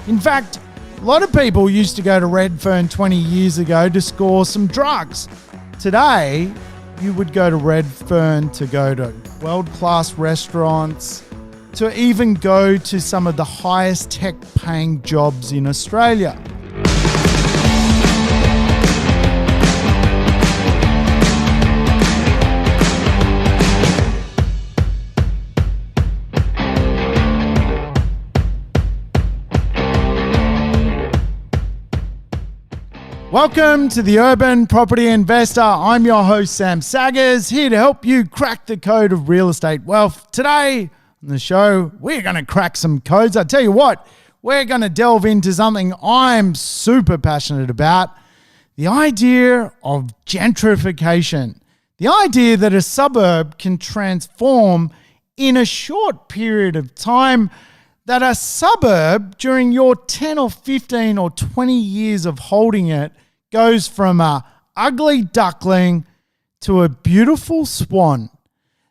In fact, a lot of people used to go to Redfern 20 years ago to score some drugs. Today, you would go to Redfern to go to world-class restaurants, to even go to some of the highest tech-paying jobs in Australia. Welcome to the Urban Property Investor. I'm your host, Sam Saggers, here to help you crack the code of real estate wealth. Today on the show, we're going to crack some codes. I tell you what, we're going to delve into something I'm super passionate about, the idea of gentrification. The idea that a suburb can transform in a short period of time, that a suburb during your 10 or 15 or 20 years of holding it goes from a ugly duckling to a beautiful swan,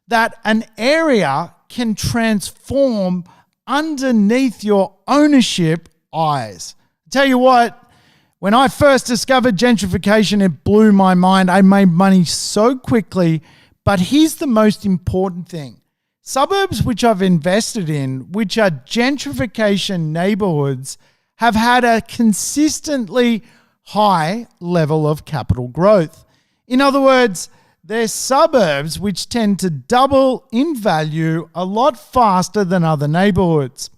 that an area can transform underneath your ownership eyes. I tell you what, when I first discovered gentrification, it blew my mind. I made money so quickly, but here's the most important thing. Suburbs which I've invested in, which are gentrification neighborhoods, have had a consistently high level of capital growth. In other words, they're suburbs which tend to double in value a lot faster than other neighborhoods.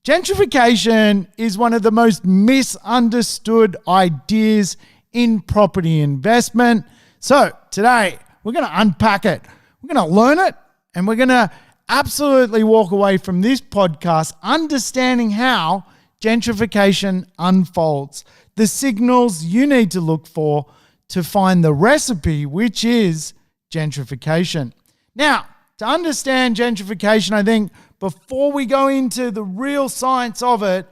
Gentrification is one of the most misunderstood ideas in property investment. So today, we're going to unpack it. We're going to learn it, and we're going to absolutely walk away from this podcast understanding how gentrification unfolds, the signals you need to look for to find the recipe, which is gentrification. Now, to understand gentrification, I think before we go into the real science of it,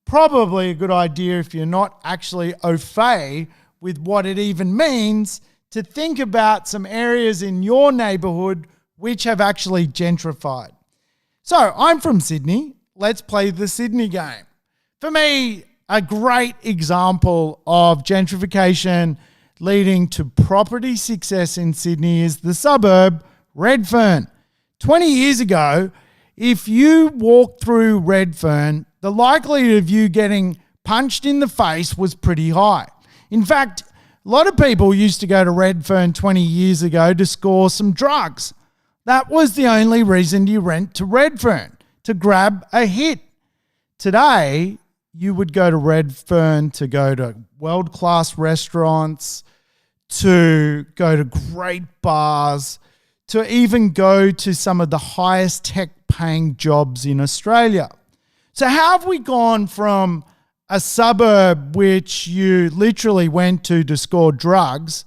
probably a good idea, if you're not actually au fait with what it even means, to think about some areas in your neighborhood which have actually gentrified. So I'm from Sydney. Let's play the Sydney game. For me, a great example of gentrification leading to property success in Sydney is the suburb Redfern. 20 years ago, if you walked through Redfern, the likelihood of you getting punched in the face was pretty high. In fact, a lot of people used to go to Redfern 20 years ago to score some drugs. That was the only reason you went to Redfern, to grab a hit. Today, you would go to Redfern to go to world-class restaurants, to go to great bars, to even go to some of the highest tech-paying jobs in Australia. So how have we gone from a suburb which you literally went to score drugs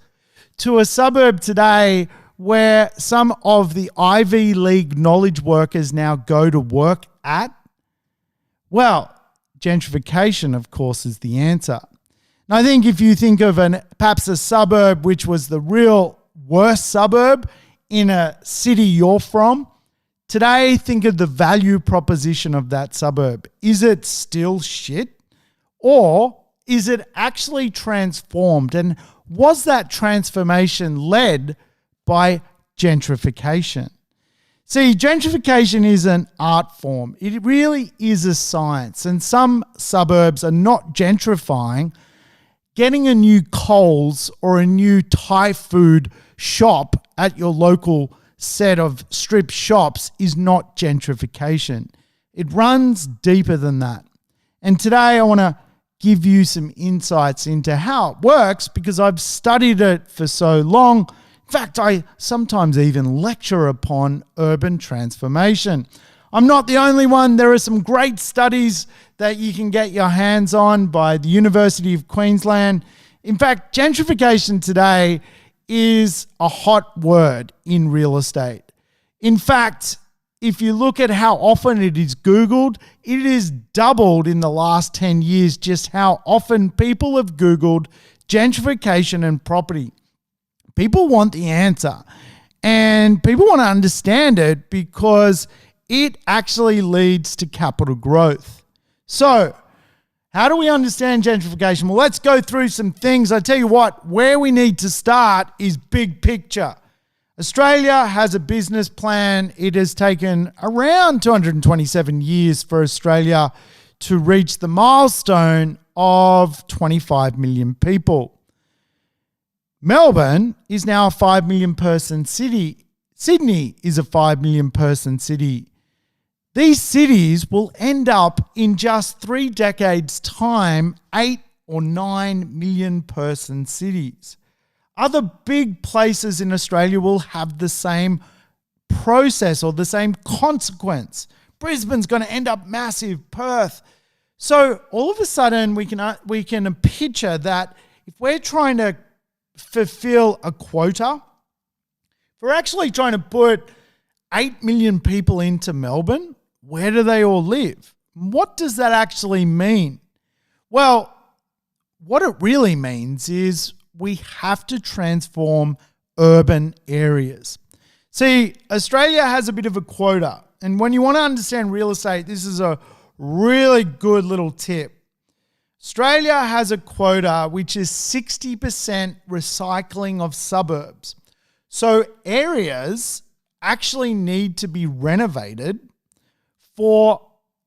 to a suburb today where some of the Ivy League knowledge workers now go to work at? Well, gentrification, of course, is the answer. And I think if you think of perhaps a suburb which was the real worst suburb in a city you're from, today think of the value proposition of that suburb. Is it still shit? Or is it actually transformed? And was that transformation led by gentrification? See, gentrification is an art form. It really is a science. And some suburbs are not gentrifying. Getting a new Coles or a new Thai food shop at your local set of strip shops is not gentrification. It runs deeper than that. And today I want to give you some insights into how it works because I've studied it for so long. In fact, I sometimes even lecture upon urban transformation. I'm not the only one. There are some great studies that you can get your hands on by the University of Queensland. In fact, gentrification today is a hot word in real estate. In fact, if you look at how often it is Googled, it is doubled in the last 10 years just how often people have Googled gentrification and property. People want the answer and people want to understand it because it actually leads to capital growth. So How do we understand gentrification? Well, let's go through some things. I tell you what, where we need to start is big picture. Australia has a business plan. It has taken around 227 years for Australia to reach the milestone of 25 million people. Melbourne is now a 5 million person city. Sydney is a 5 million person city. These cities will end up in just 3 decades' time, 8 or 9 million person cities. Other big places in Australia will have the same process or the same consequence. Brisbane's going to end up massive, Perth. So all of a sudden we can picture that if we're trying to fulfill a quota, if we're actually trying to put 8 million people into Melbourne, where do they all live? What does that actually mean? Well, what it really means is we have to transform urban areas. See, Australia has a bit of a quota. And when you want to understand real estate, this is a really good little tip. Australia has a quota which is 60% recycling of suburbs. So areas actually need to be renovated for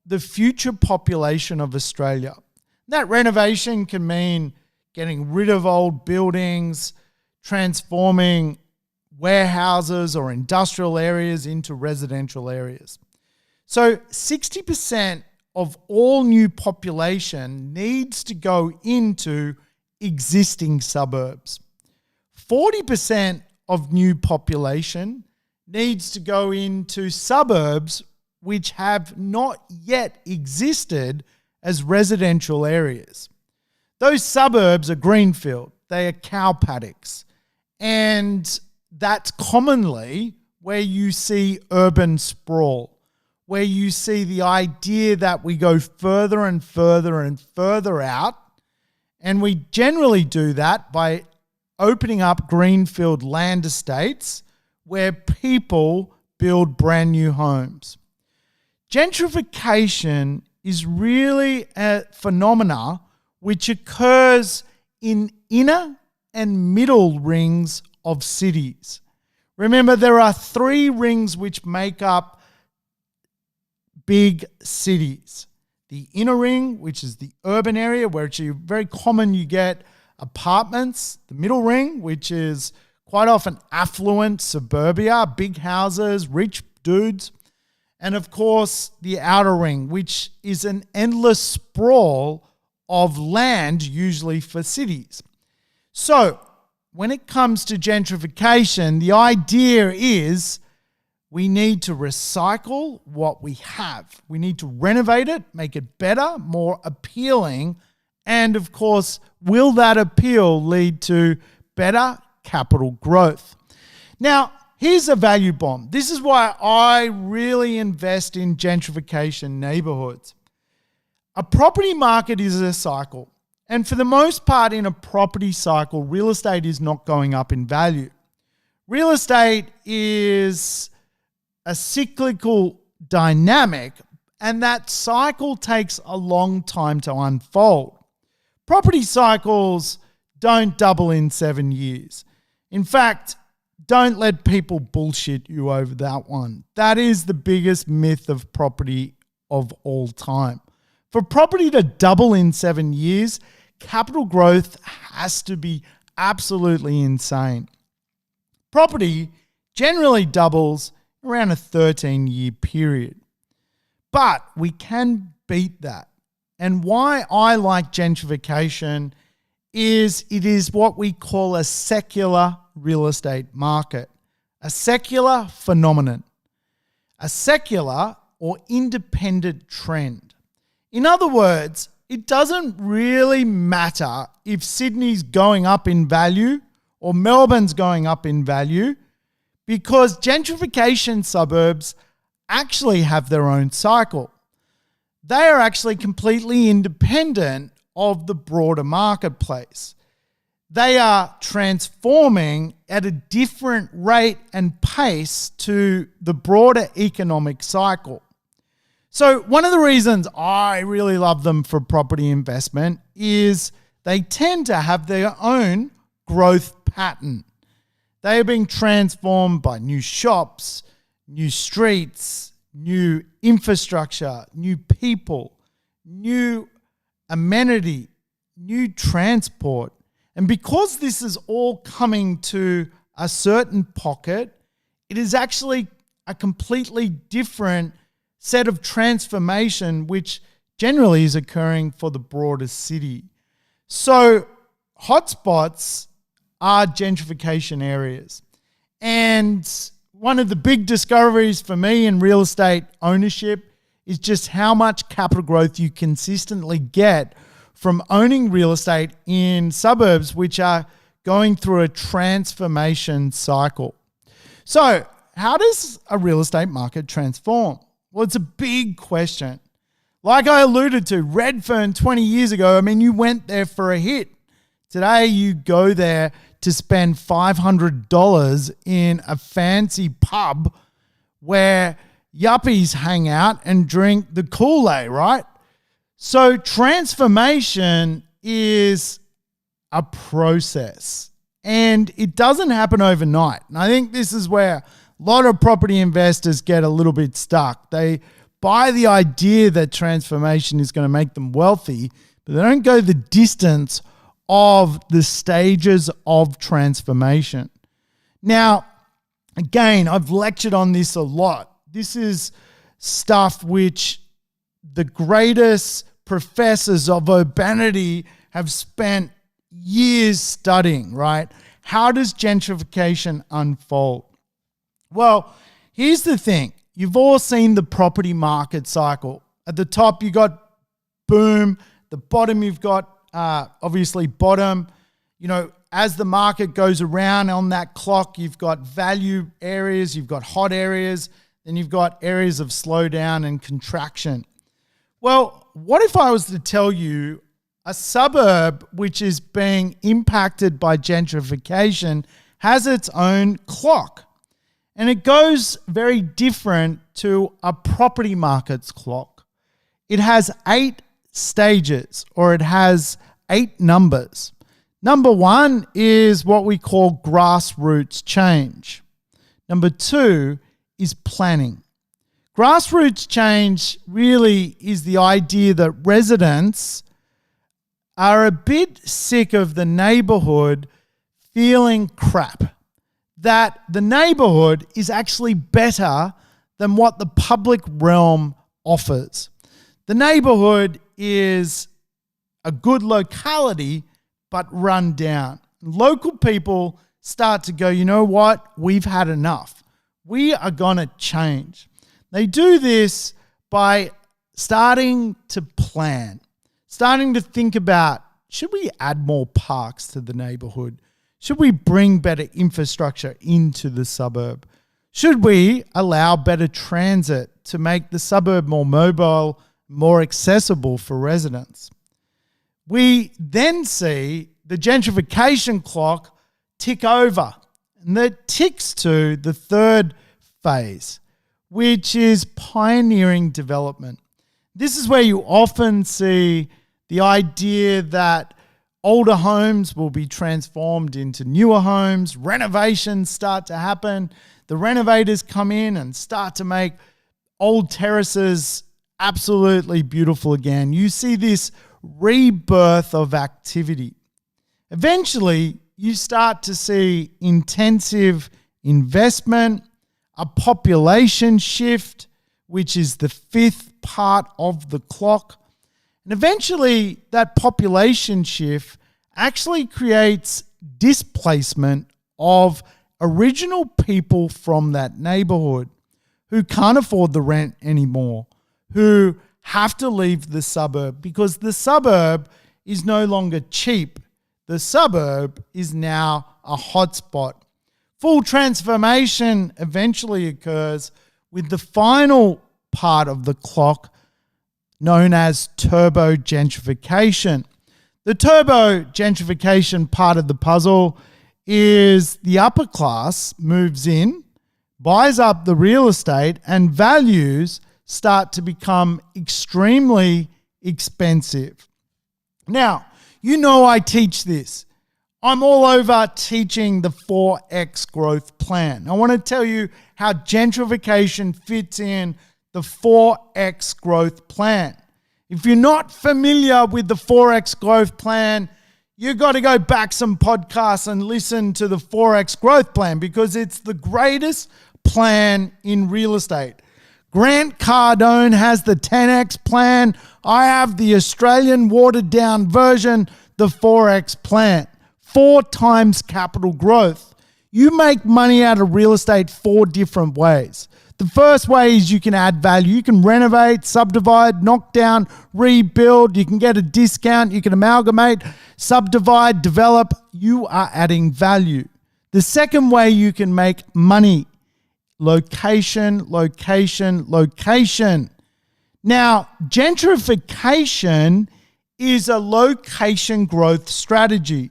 the future population of Australia. That renovation can mean getting rid of old buildings, transforming warehouses or industrial areas into residential areas. So 60% of all new population needs to go into existing suburbs. 40% of new population needs to go into suburbs which have not yet existed as residential areas. Those suburbs are greenfield, they are cow paddocks, and that's commonly where you see urban sprawl, where you see the idea that we go further and further and further out, and we generally do that by opening up greenfield land estates where people build brand new homes. Gentrification is really a phenomena which occurs in inner and middle rings of cities. Remember, there are 3 rings which make up big cities. The inner ring, which is the urban area, where it's very common you get apartments. The middle ring, which is quite often affluent suburbia, big houses, rich dudes. And of course, the outer ring, which is an endless sprawl of land, usually for cities. So when it comes to gentrification, the idea is we need to recycle what we have. We need to renovate it, make it better, more appealing. And of course, will that appeal lead to better capital growth? Now, here's a value bomb. This is why I really invest in gentrification neighborhoods. A property market is a cycle. And for the most part in a property cycle, real estate is not going up in value. Real estate is a cyclical dynamic, and that cycle takes a long time to unfold. Property cycles don't double in 7 years. In fact, don't let people bullshit you over that one. That is the biggest myth of property of all time. For property to double in 7 years, capital growth has to be absolutely insane. Property generally doubles around a 13-year period. But we can beat that. And why I like gentrification is it is what we call a secular real estate market, a secular phenomenon, a secular or independent trend. In other words, it doesn't really matter if Sydney's going up in value or Melbourne's going up in value, because gentrification suburbs actually have their own cycle. They are actually completely independent of the broader marketplace. They are transforming at a different rate and pace to the broader economic cycle. So one of the reasons I really love them for property investment is they tend to have their own growth pattern. They are being transformed by new shops, new streets, new infrastructure, new people, new amenity, new transport. And because this is all coming to a certain pocket, it is actually a completely different set of transformation, which generally is occurring for the broader city. So hotspots are gentrification areas. And one of the big discoveries for me in real estate ownership is just how much capital growth you consistently get from owning real estate in suburbs which are going through a transformation cycle. So how does a real estate market transform? Well, it's a big question. Like I alluded to, Redfern 20 years ago, you went there for a hit. Today, you go there to spend $500 in a fancy pub where yuppies hang out and drink the Kool-Aid, right? So transformation is a process and it doesn't happen overnight. And I think this is where a lot of property investors get a little bit stuck. They buy the idea that transformation is going to make them wealthy, but they don't go the distance of the stages of transformation. Now, again, I've lectured on this a lot. This is stuff which the greatest professors of urbanity have spent years studying, right? How does gentrification unfold? Well, here's the thing. You've all seen the property market cycle. At the top, you got boom. The bottom, you've got obviously bottom. As the market goes around on that clock, you've got value areas, you've got hot areas, then you've got areas of slowdown and contraction. Well, what if I was to tell you a suburb which is being impacted by gentrification has its own clock? And it goes very different to a property market's clock. It has 8 stages, or it has 8 numbers. Number 1 is what we call grassroots change. Number 2 is planning. Grassroots change really is the idea that residents are a bit sick of the neighborhood feeling crap, that the neighborhood is actually better than what the public realm offers. The neighborhood is a good locality, but run down. Local people start to go, you know what? We've had enough. We are going to change. They do this by starting to plan, starting to think about, should we add more parks to the neighborhood? Should we bring better infrastructure into the suburb? Should we allow better transit to make the suburb more mobile, more accessible for residents? We then see the gentrification clock tick over, and that ticks to the third phase, which is pioneering development. This is where you often see the idea that older homes will be transformed into newer homes, renovations start to happen, the renovators come in and start to make old terraces absolutely beautiful again. You see this rebirth of activity. Eventually, you start to see intensive investment, a population shift, which is the 5th part of the clock. And eventually, that population shift actually creates displacement of original people from that neighborhood who can't afford the rent anymore, who have to leave the suburb because the suburb is no longer cheap. The suburb is now a hotspot. Full transformation eventually occurs with the final part of the clock known as turbo gentrification. The turbo gentrification part of the puzzle is the upper class moves in, buys up the real estate and values start to become extremely expensive. Now, you know I teach this. I'm all over teaching the 4X growth plan. I want to tell you how gentrification fits in the 4X growth plan. If you're not familiar with the 4X growth plan, you've got to go back some podcasts and listen to the 4X growth plan because it's the greatest plan in real estate. Grant Cardone has the 10X plan. I have the Australian watered down version, the 4X plan. 4 times capital growth. You make money out of real estate 4 different ways. The first way is you can add value. You can renovate, subdivide, knock down, rebuild. You can get a discount. You can amalgamate, subdivide, develop. You are adding value. The second way you can make money, location, location, location. Now, gentrification is a location growth strategy.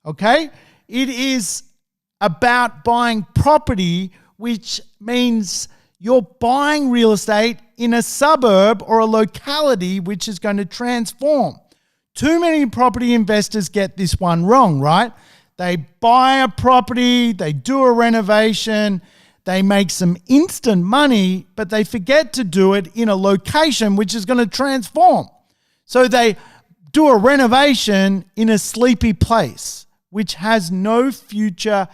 Okay? It is about buying property, which means you're buying real estate in a suburb or a locality which is going to transform. Too many property investors get this one wrong, right? They buy a property, they do a renovation, they make some instant money, but they forget to do it in a location which is going to transform. So they do a renovation in a sleepy place, which has no future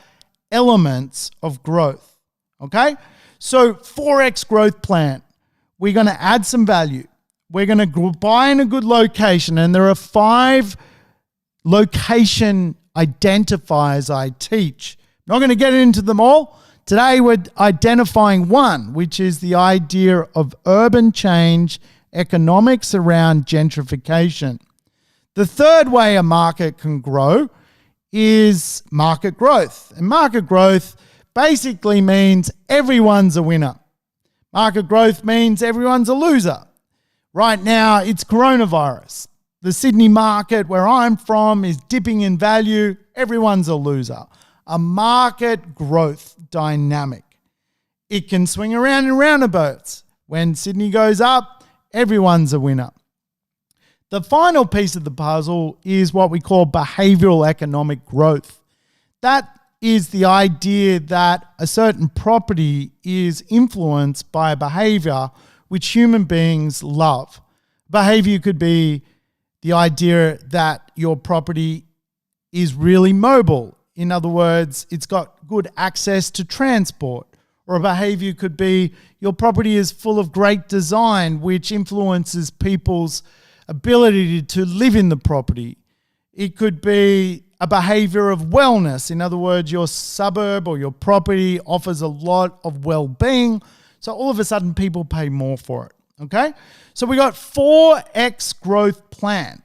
elements of growth, okay? So 4X growth plan, we're going to add some value. We're going to buy in a good location, and there are 5 location identifiers I teach. I'm not going to get into them all. Today we're identifying one, which is the idea of urban change, economics around gentrification. The third way a market can grow is market growth. And market growth basically means everyone's a winner. Market growth means everyone's a loser. Right now, it's coronavirus. The Sydney market, where I'm from, is dipping in value. Everyone's a loser. A market growth dynamic. It can swing around in roundabouts. When Sydney goes up, everyone's a winner. The final piece of the puzzle is what we call behavioral economic growth. That is the idea that a certain property is influenced by a behavior which human beings love. Behavior could be the idea that your property is really mobile. In other words, it's got good access to transport. Or a behavior could be your property is full of great design, which influences people's ability to live in the property. It could be a behavior of wellness. In other words, your suburb or your property offers a lot of well-being. So all of a sudden people pay more for it. Okay? So we got 4X growth plan.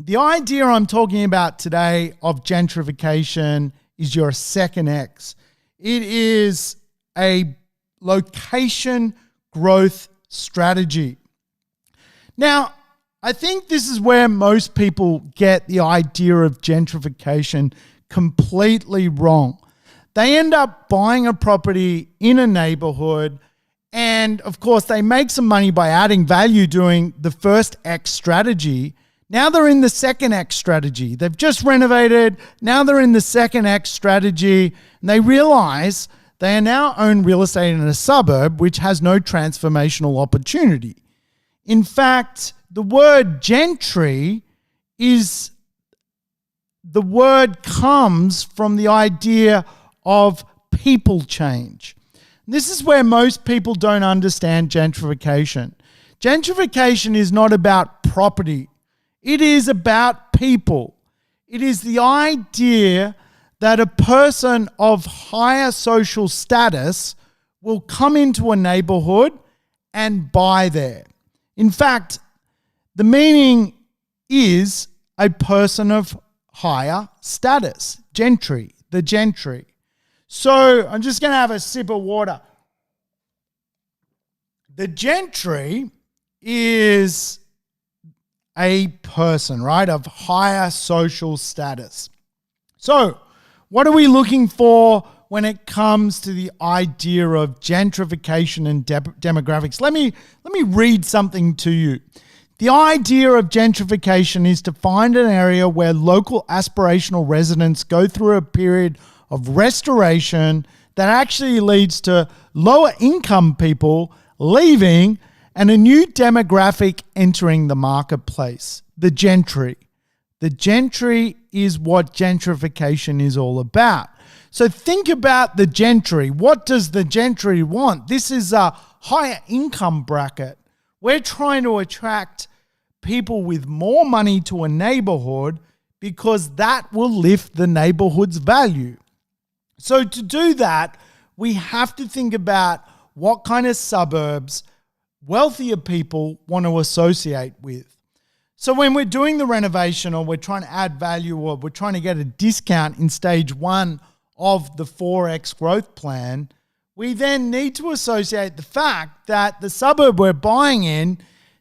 The idea I'm talking about today of gentrification is your second X. It is a location growth strategy. Now, I think this is where most people get the idea of gentrification completely wrong. They end up buying a property in a neighborhood, and of course they make some money by adding value doing the first X strategy. Now they're in the second X strategy. They've just renovated. Now they're in the second X strategy, and they realize they are now own real estate in a suburb which has no transformational opportunity. In fact, the word gentry comes from the idea of people change. This is where most people don't understand gentrification. Gentrification is not about property. It is about people. It is the idea that a person of higher social status will come into a neighborhood and buy there. In fact, the meaning is a person of higher status, gentry, the gentry. So I'm just going to have a sip of water. The gentry is a person, right, of higher social status. So what are we looking for when it comes to the idea of gentrification and demographics. Let me read something to you. The idea of gentrification is to find an area where local aspirational residents go through a period of restoration that actually leads to lower income people leaving and a new demographic entering the marketplace, the gentry. The gentry is what gentrification is all about. So think about the gentry. What does the gentry want? This is a higher income bracket. We're trying to attract people with more money to a neighborhood because that will lift the neighborhood's value. So to do that, we have to think about what kind of suburbs wealthier people want to associate with. So when we're doing the renovation or we're trying to add value or we're trying to get a discount in stage 1 of the 4X growth plan, we then need to associate the fact that the suburb we're buying in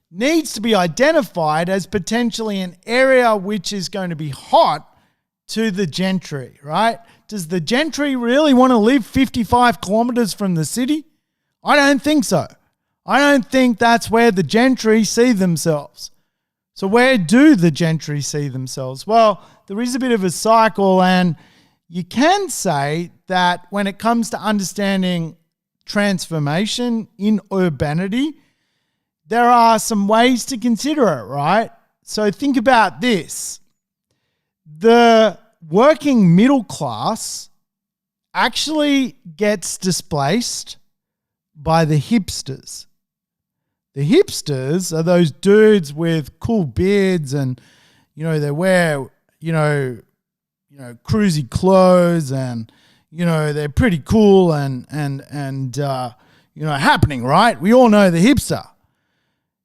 needs to be identified as potentially an area which is going to be hot to the gentry, right? Does the gentry really want to live 55 kilometers from the city? I don't think so. I don't think that's where the gentry see themselves. So where do the gentry see themselves? Well, there is a bit of a cycle, and you can say that when it comes to understanding transformation in urbanity, there are some ways to consider it, right? So think about this. The working middle class actually gets displaced by the hipsters. The hipsters are those dudes with cool beards and, they wear, cruisy clothes and, they're pretty cool and happening, right? We all know the hipster.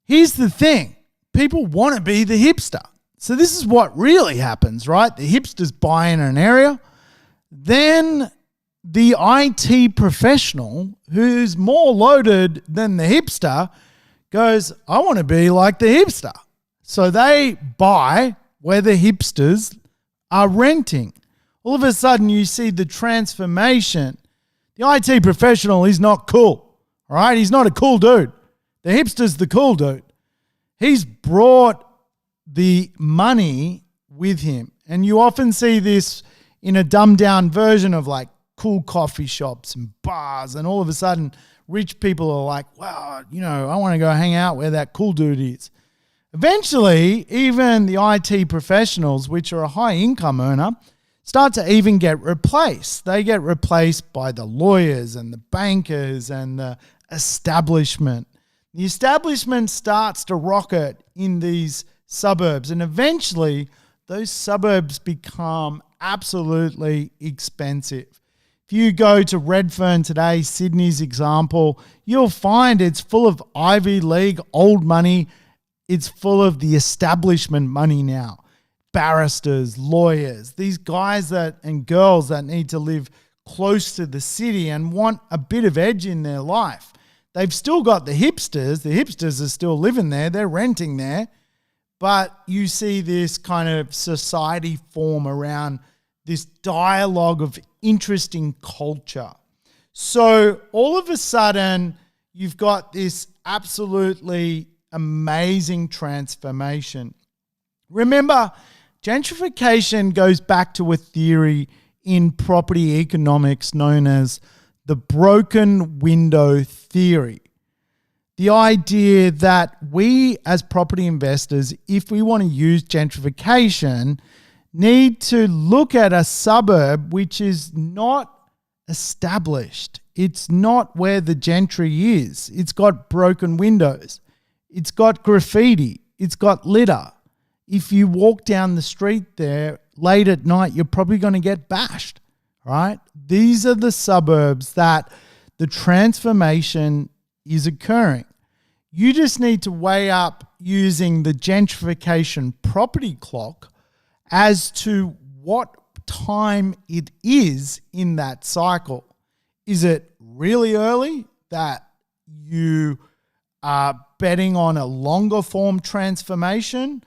Here's the thing. People want to be the hipster. So this is what really happens, right? The hipsters buy in an area. Then the IT professional, who's more loaded than the hipster, goes, I want to be like the hipster. So they buy where the hipsters are renting. All of a sudden you see the transformation. The IT professional is not cool, all right? He's not a cool dude. The hipster's the cool dude. He's brought the money with him. And you often see this in a dumbed down version of like cool coffee shops and bars. And all of a sudden, rich people are like, wow, I want to go hang out where that cool dude is. Eventually, even the IT professionals, which are a high income earner, start to even get replaced. They get replaced by the lawyers and the bankers and the establishment. The establishment starts to rocket in these suburbs, and eventually those suburbs become absolutely expensive. If you go to Redfern today, Sydney's example, you'll find it's full of Ivy League old money. It's full of the establishment money now. Barristers, lawyers, these guys and girls that need to live close to the city and want a bit of edge in their life. They've still got the hipsters. The hipsters are still living there. They're renting there. But you see this kind of society form around this dialogue of interesting culture. So all of a sudden, you've got this absolutely amazing transformation. Remember, gentrification goes back to a theory in property economics known as the broken window theory. The idea that we as property investors, if we want to use gentrification, need to look at a suburb which is not established. It's not where the gentry is. It's got broken windows. It's got graffiti. It's got litter. If you walk down the street there late at night, you're probably going to get bashed, right? These are the suburbs that the transformation is occurring. You just need to weigh up using the gentrification property clock as to what time it is in that cycle. Is it really early that you are betting on a longer form transformation?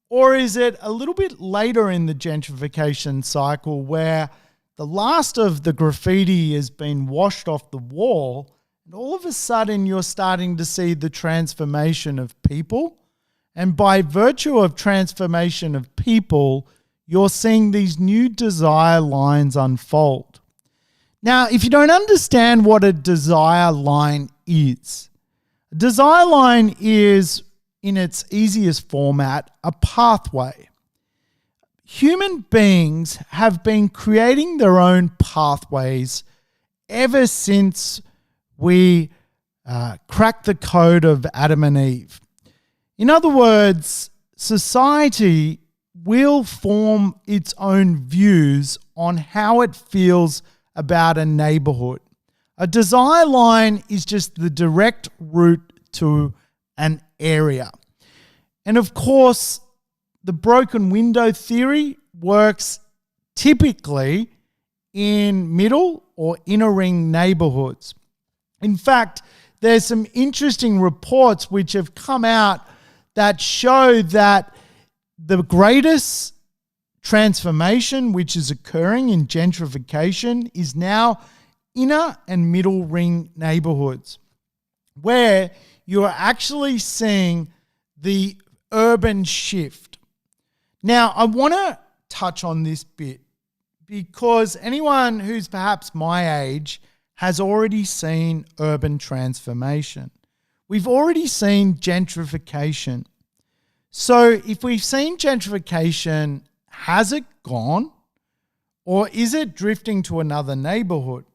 Or is it a little bit later in the gentrification cycle where the last of the graffiti has been washed off the wall, and all of a sudden you're starting to see the transformation of people. And by virtue of transformation of people, you're seeing these new desire lines unfold. Now, if you don't understand what a desire line is, a desire line is, in its easiest format, a pathway. Human beings have been creating their own pathways ever since we cracked the code of Adam and Eve. In other words, society will form its own views on how it feels about a neighborhood. A desire line is just the direct route to an area. And of course, the broken window theory works typically in middle or inner ring neighborhoods. In fact, there's some interesting reports which have come out that show that the greatest transformation which is occurring in gentrification is now inner and middle ring neighborhoods, where you are actually seeing the urban shift. Now, I want to touch on this bit because anyone who's perhaps my age has already seen urban transformation. We've already seen gentrification. So if we've seen gentrification, has it gone? Or is it drifting to another neighborhood?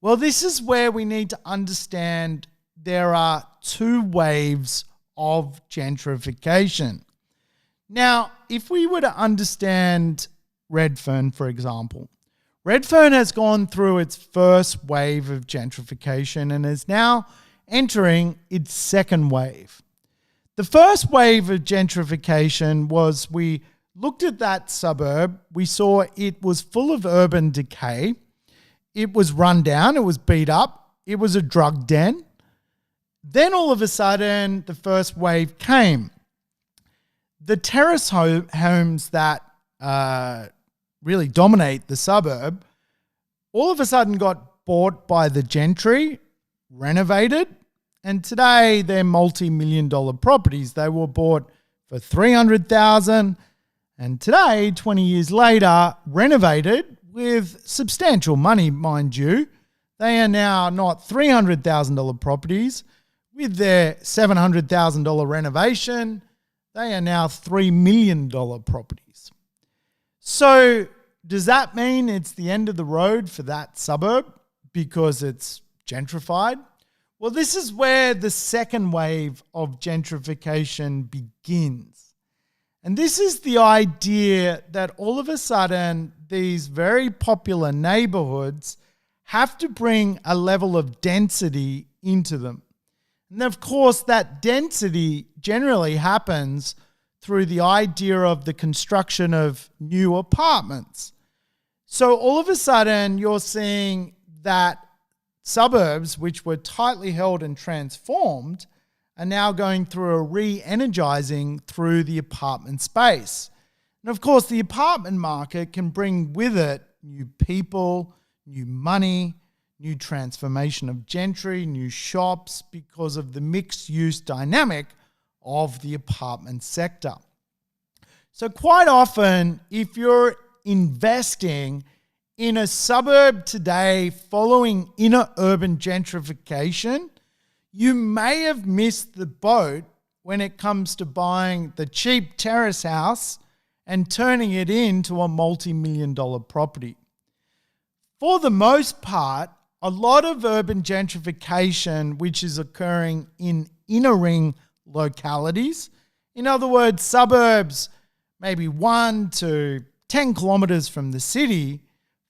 Well, this is where we need to understand there are two waves of gentrification. Now, if we were to understand Redfern, for example, Redfern has gone through its first wave of gentrification and is now entering its second wave. The first wave of gentrification was we looked at that suburb, we saw it was full of urban decay, it was run down, it was beat up, it was a drug den. Then all of a sudden, the first wave came. The terrace homes that really dominate the suburb all of a sudden got bought by the gentry, renovated, and today they're multi-million-dollar properties. They were bought for $300,000 and today, 20 years later, renovated with substantial money, mind you. They are now not $300,000 properties. With their $700,000 renovation, they are now $3 million properties. So does that mean it's the end of the road for that suburb because it's gentrified? Well, this is where the second wave of gentrification begins. And this is the idea that all of a sudden these very popular neighborhoods have to bring a level of density into them. And of course, that density generally happens through the idea of the construction of new apartments. So all of a sudden, you're seeing that suburbs, which were tightly held and transformed, are now going through a re-energizing through the apartment space. And of course, the apartment market can bring with it new people, new money, new transformation of gentry, new shops, because of the mixed-use dynamic of the apartment sector. So quite often, if you're investing in a suburb today following inner urban gentrification, you may have missed the boat when it comes to buying the cheap terrace house and turning it into a multi-million-dollar property. For the most part, a lot of urban gentrification, which is occurring in inner ring localities, in other words, suburbs maybe 1 to 10 kilometers from the city,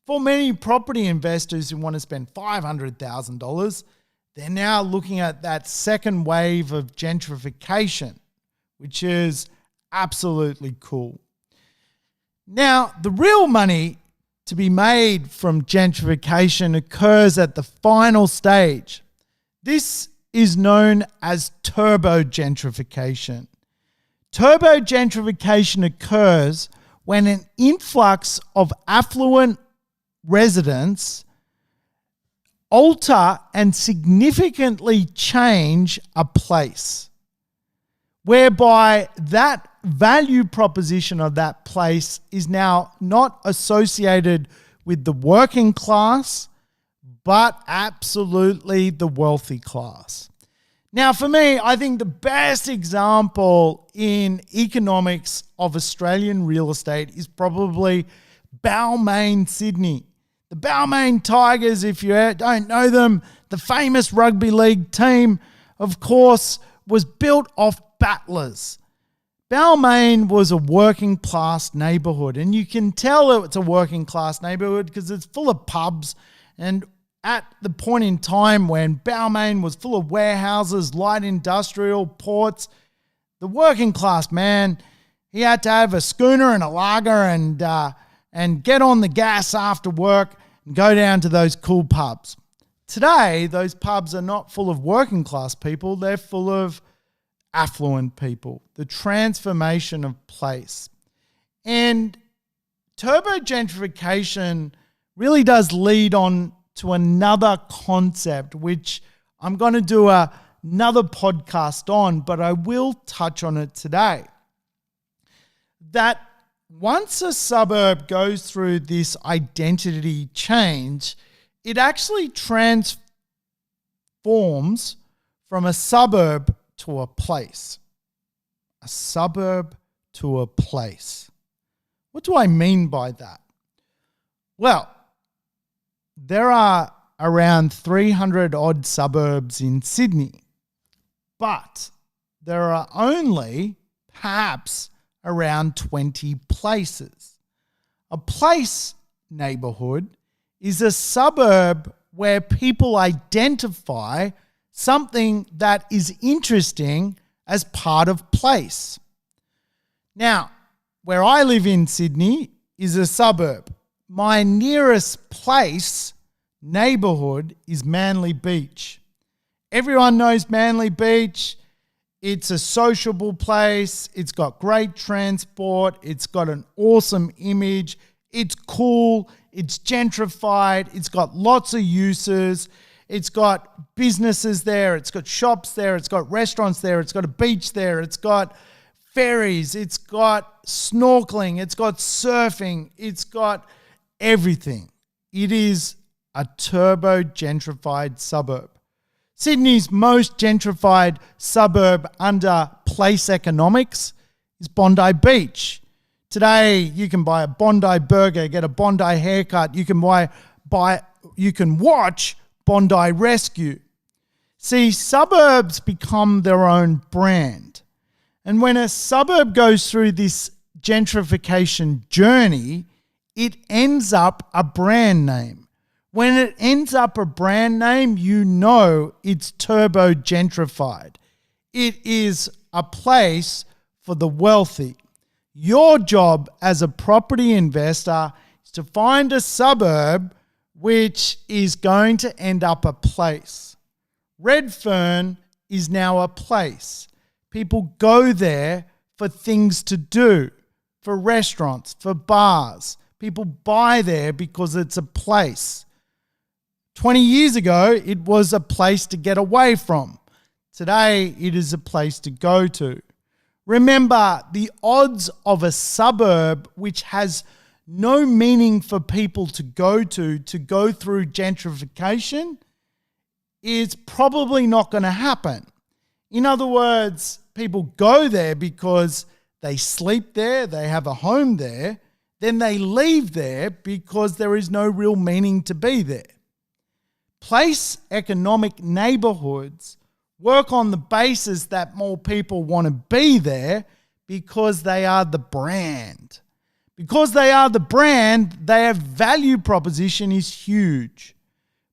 for many property investors who want to spend $500,000, they're now looking at that second wave of gentrification, which is absolutely cool. Now, the real money to be made from gentrification occurs at the final stage. This is known as turbo gentrification. Turbo gentrification occurs when an influx of affluent residents alter and significantly change a place, whereby that value proposition of that place is now not associated with the working class, but absolutely the wealthy class. Now, for me, I think the best example in economics of Australian real estate is probably Balmain, Sydney. The Balmain Tigers, if you don't know them, the famous rugby league team, of course, was built off battlers. Balmain was a working class neighbourhood, and you can tell it's a working class neighbourhood because it's full of pubs. And at the point in time when Balmain was full of warehouses, light industrial, ports, the working class man, he had to have a schooner and a lager and get on the gas after work and go down to those cool pubs. Today, those pubs are not full of working class people, they're full of affluent people. The transformation of place. And turbo gentrification really does lead on to another concept, which I'm going to do another podcast on, but I will touch on it today. That once a suburb goes through this identity change, it actually transforms from a suburb to a place. A suburb to a place. What do I mean by that? Well, there are around 300 odd suburbs in Sydney, but there are only perhaps around 20 places. A place neighbourhood is a suburb where people identify something that is interesting as part of place. Now, where I live in Sydney is a suburb. My nearest place neighbourhood is Manly Beach. Everyone knows Manly Beach. It's a sociable place. It's got great transport. It's got an awesome image. It's cool. It's gentrified. It's got lots of uses. It's got businesses there. It's got shops there. It's got restaurants there. It's got a beach there. It's got ferries. It's got snorkeling. It's got surfing. It's got everything. It is a turbo gentrified suburb. Sydney's most gentrified suburb under place economics is Bondi Beach. Today, you can buy a Bondi burger, get a Bondi haircut. You can watch Bondi Rescue. See, suburbs become their own brand. And when a suburb goes through this gentrification journey, it ends up a brand name. When it ends up a brand name, you know it's turbo gentrified. It is a place for the wealthy. Your job as a property investor is to find a suburb which is going to end up a place. Redfern is now a place. People go there for things to do, for restaurants, for bars. People buy there because it's a place. 20 years ago, it was a place to get away from. Today, it is a place to go to. Remember, the odds of a suburb which has no meaning for people to go through gentrification is probably not going to happen. In other words, people go there because they sleep there, they have a home there, then they leave there because there is no real meaning to be there. Place economic neighbourhoods work on the basis that more people want to be there because they are the brand. Because they are the brand, their value proposition is huge.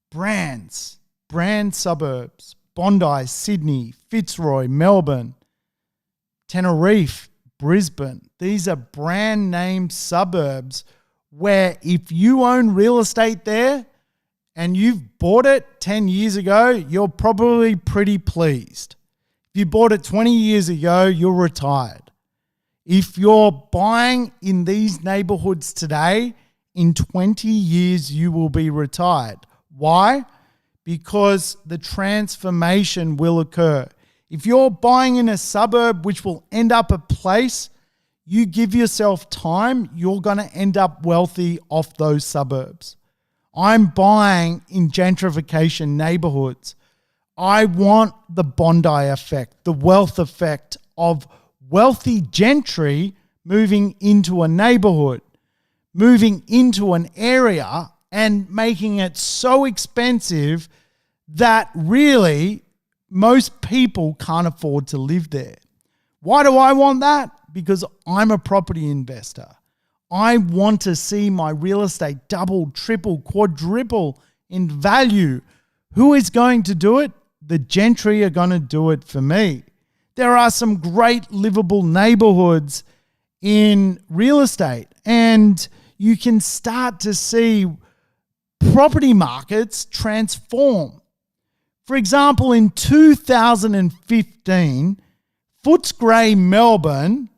Brands, brand suburbs, Bondi, Sydney, Fitzroy, Melbourne, Tenerife, Brisbane. These are brand name suburbs where if you own real estate there and you've bought it 10 years ago, you're probably pretty pleased. If you bought it 20 years ago, you're retired. If you're buying in these neighborhoods today in 20 years you will be retired. Why? Because the transformation will occur. If you're buying in a suburb which will end up a place, you give yourself time, you're going to end up wealthy off those suburbs. I'm buying in gentrification neighborhoods. I want the Bondi effect, the wealth effect of wealthy gentry moving into a neighborhood, moving into an area and making it so expensive that really most people can't afford to live there. Why do I want that? Because I'm a property investor. I want to see my real estate double, triple, quadruple in value. Who is going to do it? The gentry are going to do it for me. There are some great livable neighborhoods in real estate, and you can start to see property markets transform. For example, in 2015, Footscray, Melbourne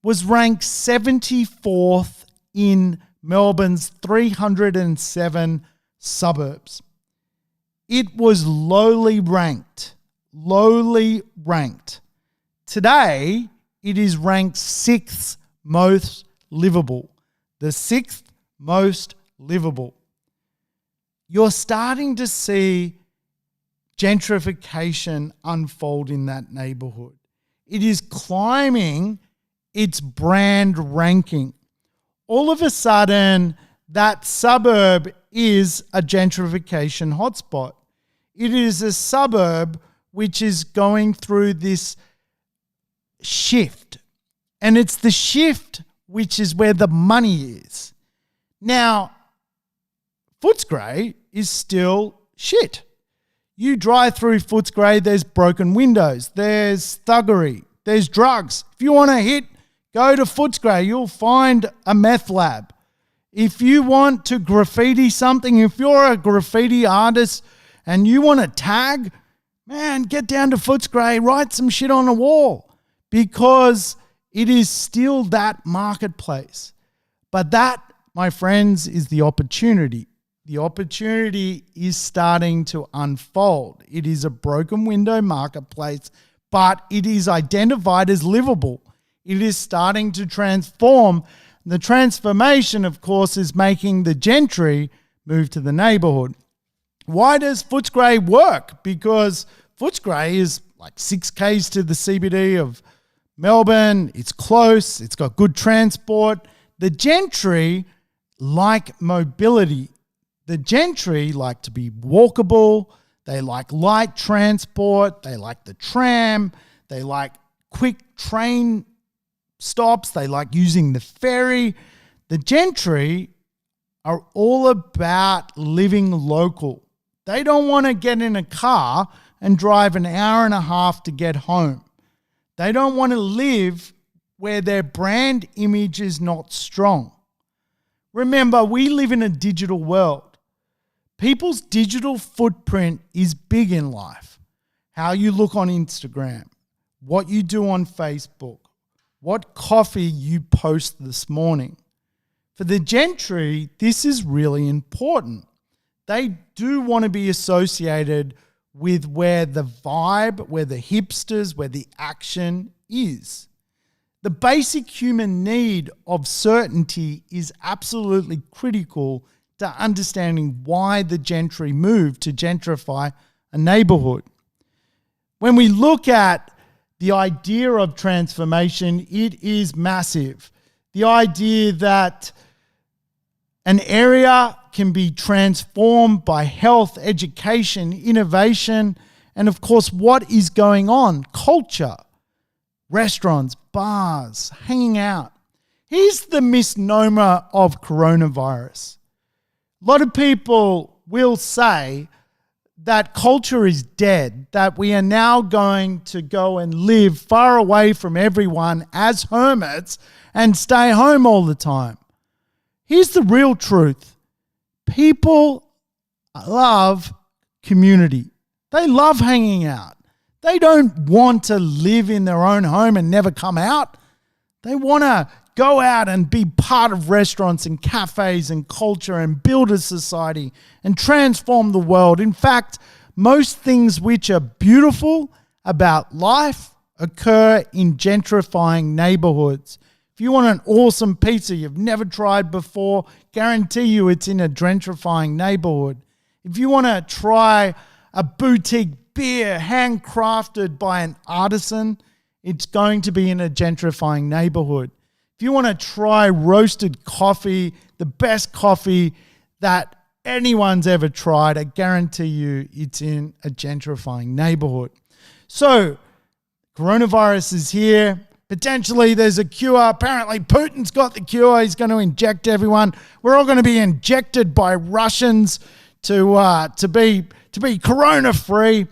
was ranked 74th in Melbourne's 307 suburbs. It was lowly ranked. Today, it is ranked 6th most livable. The 6th most livable. You're starting to see gentrification unfold in that neighborhood. It is climbing its brand ranking. All of a sudden, that suburb is a gentrification hotspot. It is a suburb which is going through this shift. And it's the shift which is where the money is. Now, Footscray is still shit. You drive through Footscray, there's broken windows, there's thuggery, there's drugs. If you want to hit, go to Footscray, you'll find a meth lab. If you want to graffiti something, if you're a graffiti artist and you want to tag, man, get down to Footscray, write some shit on the wall, because it is still that marketplace. But that, my friends, is the opportunity. The opportunity is starting to unfold. It is a broken window marketplace, but it is identified as livable. It is starting to transform. The transformation, of course, is making the gentry move to the neighborhood. Why does Footscray work? Because Footscray is like 6 Ks to the CBD of Melbourne. It's close. It's got good transport. The gentry like mobility. The gentry like to be walkable. They like light transport. They like the tram. They like quick train stops. They like using the ferry. The gentry are all about living local. They don't want to get in a car and drive an hour and a half to get home. They don't want to live where their brand image is not strong. Remember, we live in a digital world. People's digital footprint is big in life. How you look on Instagram, what you do on Facebook, what coffee you post this morning. For the gentry, this is really important. They do want to be associated with where the vibe, where the hipsters, where the action is. The basic human need of certainty is absolutely critical to understanding why the gentry moved to gentrify a neighborhood. When we look at the idea of transformation, it is massive. The idea that an area can be transformed by health, education, innovation, and of course, what is going on? Culture, restaurants, bars, hanging out. Here's the misnomer of coronavirus. A lot of people will say that culture is dead, that we are now going to go and live far away from everyone as hermits and stay home all the time. Here's the real truth. People love community. They love hanging out. They don't want to live in their own home and never come out. They want to go out and be part of restaurants and cafes and culture and build a society and transform the world. In fact, most things which are beautiful about life occur in gentrifying neighborhoods. If you want an awesome pizza you've never tried before, guarantee you it's in a gentrifying neighborhood. If you want to try a boutique beer handcrafted by an artisan, it's going to be in a gentrifying neighborhood. If you want to try roasted coffee, the best coffee that anyone's ever tried, I guarantee you it's in a gentrifying neighborhood. So, coronavirus is here. Potentially there's a cure. Apparently Putin's got the cure. He's going to inject everyone. We're all going to be injected by Russians to be corona-free.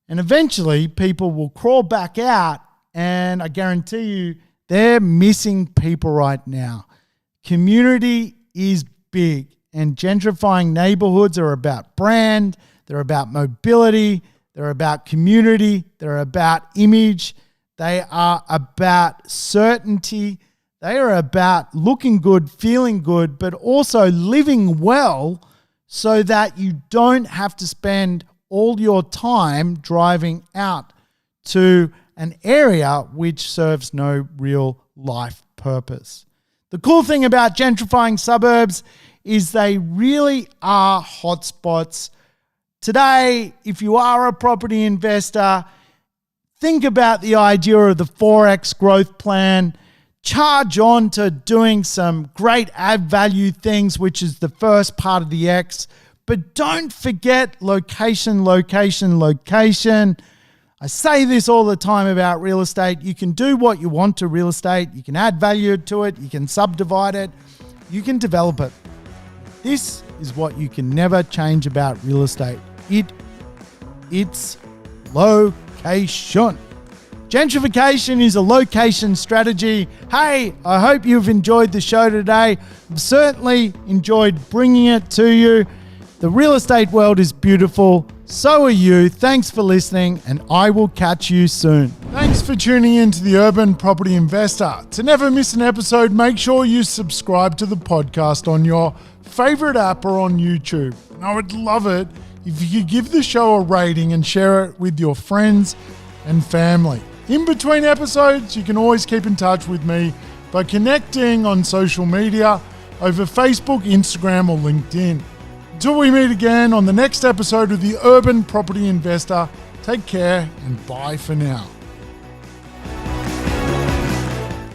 And eventually people will crawl back out, and I guarantee you they're missing people right now. Community is big, and gentrifying neighborhoods are about brand, they're about mobility, they're about community, they're about image, they are about certainty, they are about looking good, feeling good, but also living well so that you don't have to spend all your time driving out to an area which serves no real life purpose. The cool thing about gentrifying suburbs is they really are hotspots. Today, if you are a property investor, think about the idea of the 4X growth plan. Charge on to doing some great add value things, which is the first part of the X. But don't forget location, location, location. I say this all the time about real estate. You can do what you want to real estate. You can add value to it. You can subdivide it. You can develop it. This is what you can never change about real estate. It's location. Gentrification is a location strategy. Hey, I hope you've enjoyed the show today. I've certainly enjoyed bringing it to you. The real estate world is beautiful. So are you. Thanks for listening, and I will catch you soon. Thanks for tuning in to the Urban Property Investor. To never miss an episode, make sure you subscribe to the podcast on your favorite app or on YouTube. And I would love it if you could give the show a rating and share it with your friends and family. In between episodes, you can always keep in touch with me by connecting on social media over Facebook, Instagram, or LinkedIn. Until we meet again on the next episode of the Urban Property Investor, take care and bye for now.